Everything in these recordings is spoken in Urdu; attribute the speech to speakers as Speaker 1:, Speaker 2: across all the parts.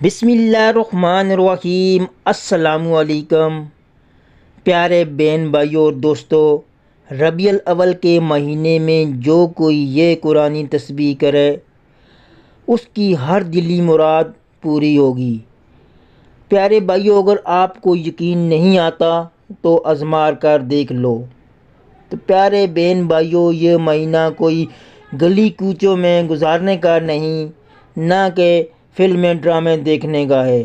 Speaker 1: بسم اللہ الرحمن الرحیم۔ السلام علیکم پیارے بہن بھائیوں اور دوستو، ربیع الاول کے مہینے میں جو کوئی یہ قرآنی تسبیح کرے اس کی ہر دلی مراد پوری ہوگی۔ پیارے بھائیوں، اگر آپ کو یقین نہیں آتا تو آزما کر دیکھ لو۔ تو پیارے بہن بھائیوں، یہ مہینہ کوئی گلی کوچوں میں گزارنے کا نہیں، نہ کہ فلمیں ڈرامے دیکھنے کا ہے۔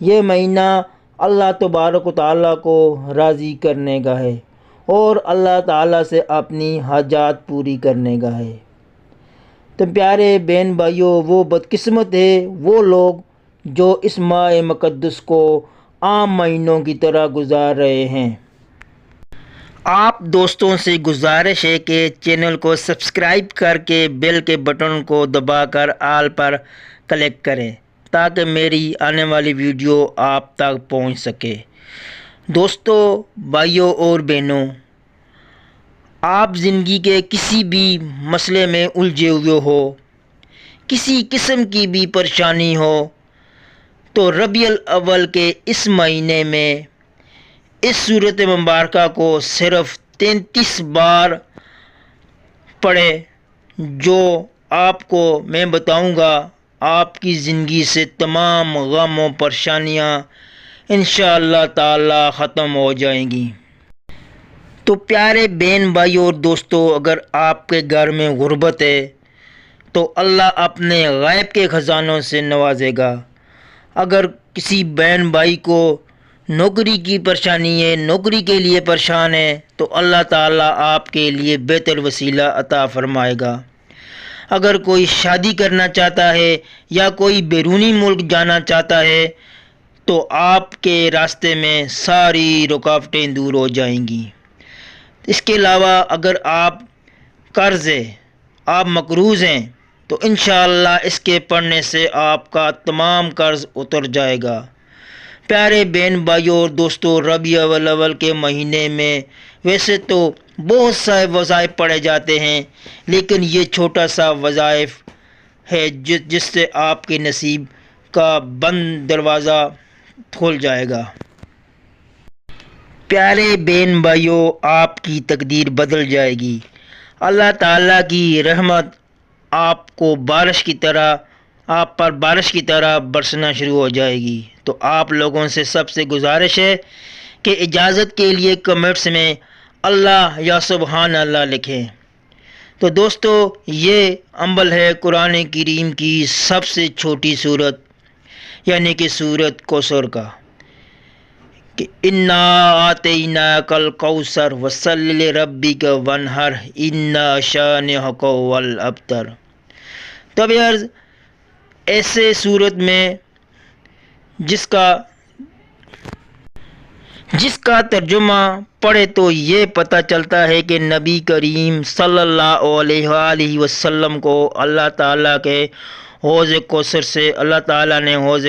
Speaker 1: یہ مہینہ اللہ تبارک و تعالیٰ کو راضی کرنے کا ہے اور اللہ تعالیٰ سے اپنی حاجات پوری کرنے کا ہے۔ تو پیارے بہن بھائیوں، وہ بدقسمت ہے وہ لوگ جو اس ماہ مقدس کو عام مہینوں کی طرح گزار رہے ہیں۔ آپ دوستوں سے گزارش ہے کہ چینل کو سبسکرائب کر کے بیل کے بٹن کو دبا کر آل پر کلک کریں تاکہ میری آنے والی ویڈیو آپ تک پہنچ سکے۔ دوستو، بھائیوں اور بہنوں، آپ زندگی کے کسی بھی مسئلے میں الجھے ہوئے ہو، کسی قسم کی بھی پریشانی ہو، تو ربیع الاول کے اس مہینے میں اس سورت مبارکہ کو صرف 33 بار پڑھیں۔ جو آپ کو میں بتاؤں گا، آپ کی زندگی سے تمام غم و پریشانیاں انشاءاللہ تعالی ختم ہو جائیں گی۔ تو پیارے بہن بھائیوں اور دوستو، اگر آپ کے گھر میں غربت ہے تو اللہ اپنے غیب کے خزانوں سے نوازے گا۔ اگر کسی بہن بھائی کو نوکری کی پریشانی ہے، نوکری کے لیے پریشان ہے، تو اللہ تعالیٰ آپ کے لیے بہتر وسیلہ عطا فرمائے گا۔ اگر کوئی شادی کرنا چاہتا ہے یا کوئی بیرونی ملک جانا چاہتا ہے تو آپ کے راستے میں ساری رکاوٹیں دور ہو جائیں گی۔ اس کے علاوہ اگر آپ قرض ہے، آپ مقروض ہیں، تو انشاءاللہ اس کے پڑھنے سے آپ کا تمام قرض اتر جائے گا۔ پیارے بہن بھائیوں اور دوستو، ربیع الاول کے مہینے میں ویسے تو بہت سارے وظائف پڑھے جاتے ہیں، لیکن یہ چھوٹا سا وظائف ہے جس سے آپ کے نصیب کا بند دروازہ کھل جائے گا۔ پیارے بہن بھائیوں، آپ کی تقدیر بدل جائے گی۔ اللہ تعالیٰ کی رحمت آپ پر بارش کی طرح برسنا شروع ہو جائے گی۔ تو آپ لوگوں سے سب سے گزارش ہے کہ اجازت کے لیے کمنٹس میں اللہ یا سبحان اللہ لکھیں۔ تو دوستو، یہ عمل ہے قرآن کریم کی سب سے چھوٹی سورت، یعنی کہ سورت کوثر کا، کہ انا آتیناک الکوثر فصلی لربک وانحر ان شانئک هو الابتر۔ تب یار ایسے صورت میں جس کا ترجمہ پڑھے تو یہ پتہ چلتا ہے کہ نبی کریم صلی اللہ علیہ وآلہ وسلم کو اللہ تعالیٰ نے حوض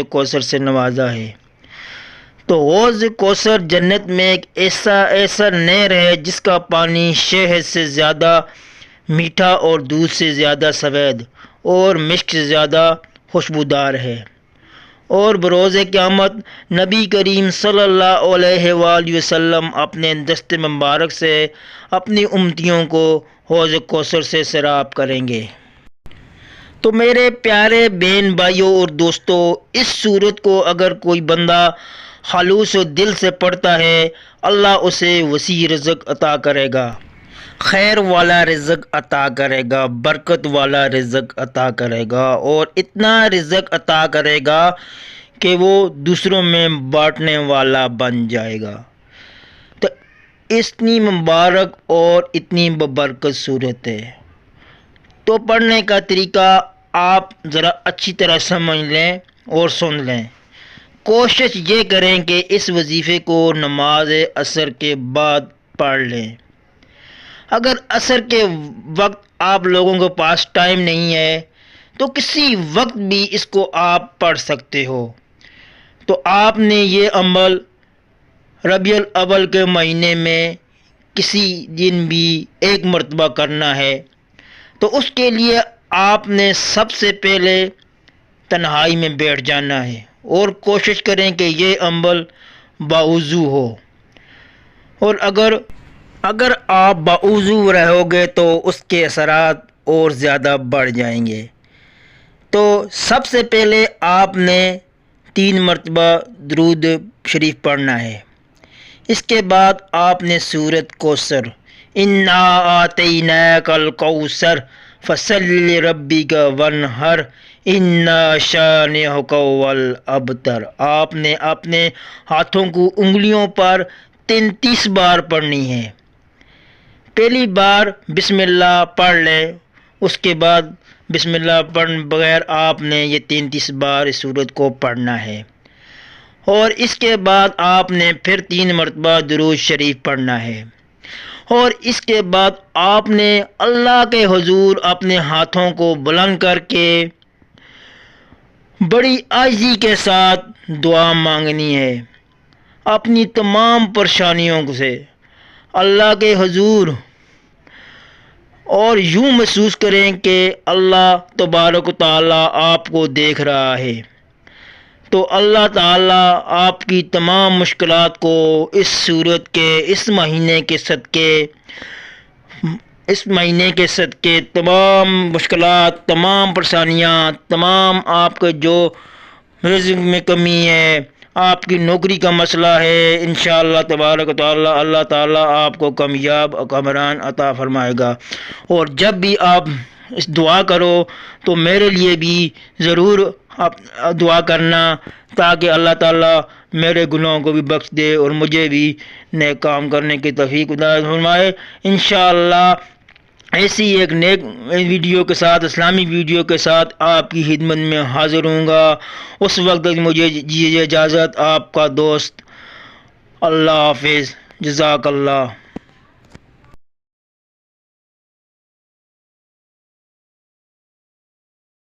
Speaker 1: کوثر سے نوازا ہے۔ تو حوض کوثر جنت میں ایک ایسا نہر ہے جس کا پانی شہد سے زیادہ میٹھا اور دودھ سے زیادہ سفید اور مسک سے زیادہ خوشبودار ہے، اور بروز قیامت نبی کریم صلی اللہ علیہ وآلہ وسلم اپنے دست مبارک سے اپنی امتیوں کو حوض کوثر سے سیراب کریں گے۔ تو میرے پیارے بہن بھائیوں اور دوستو، اس سورت کو اگر کوئی بندہ خلوص و دل سے پڑھتا ہے، اللہ اسے وسیع رزق عطا کرے گا، خیر والا رزق عطا کرے گا، برکت والا رزق عطا کرے گا، اور اتنا رزق عطا کرے گا کہ وہ دوسروں میں بانٹنے والا بن جائے گا۔ تو اتنی مبارک اور اتنی ببرکت صورت ہے۔ تو پڑھنے کا طریقہ آپ ذرا اچھی طرح سمجھ لیں اور سن لیں۔ کوشش یہ کریں کہ اس وظیفے کو نماز عصر کے بعد پڑھ لیں۔ اگر عصر کے وقت آپ لوگوں کے پاس ٹائم نہیں ہے تو کسی وقت بھی اس کو آپ پڑھ سکتے ہو۔ تو آپ نے یہ عمل ربیع الاول کے مہینے میں کسی دن بھی ایک مرتبہ کرنا ہے۔ تو اس کے لیے آپ نے سب سے پہلے تنہائی میں بیٹھ جانا ہے اور کوشش کریں کہ یہ عمل باوضو ہو، اور اگر آپ باوضو رہو گے تو اس کے اثرات اور زیادہ بڑھ جائیں گے۔ تو سب سے پہلے آپ نے 3 مرتبہ درود شریف پڑھنا ہے۔ اس کے بعد آپ نے سورۃ کوثر انا آتیناک الکوثر فصل لربک وانحر ان شانئک هو الابتر، آپ نے اپنے ہاتھوں کو انگلیوں پر 33 بار پڑھنی ہے۔ پہلی بار بسم اللہ پڑھ لیں، اس کے بعد بسم اللہ پڑھنے بغیر آپ نے یہ 33 بار اس سورت کو پڑھنا ہے، اور اس کے بعد آپ نے پھر 3 مرتبہ درود شریف پڑھنا ہے، اور اس کے بعد آپ نے اللہ کے حضور اپنے ہاتھوں کو بلند کر کے بڑی عاجزی کے ساتھ دعا مانگنی ہے اپنی تمام پریشانیوں سے اللہ کے حضور، اور یوں محسوس کریں کہ اللہ تبارک و تعالیٰ آپ کو دیکھ رہا ہے۔ تو اللہ تعالیٰ آپ کی تمام مشکلات کو اس سورت کے اس مہینے کے صدقے تمام مشکلات، تمام پریشانیاں، تمام آپ کے جو رزق میں کمی ہے، آپ کی نوکری کا مسئلہ ہے، انشاءاللہ تبارک و تعالی اللہ تعالیٰ آپ کو کامیاب و کامران عطا فرمائے گا۔ اور جب بھی آپ اس دعا کرو تو میرے لیے بھی ضرور آپ دعا کرنا، تاکہ اللہ تعالیٰ میرے گناہوں کو بھی بخش دے اور مجھے بھی نیک کام کرنے کی توفیق عطا فرمائے۔ انشاءاللہ ایسی ایک نیک ویڈیو کے ساتھ، اسلامی ویڈیو کے ساتھ آپ کی خدمت میں حاضر ہوں گا۔ اس وقت تک مجھے دیجیے اجازت، آپ کا دوست۔ اللہ حافظ، جزاک اللہ۔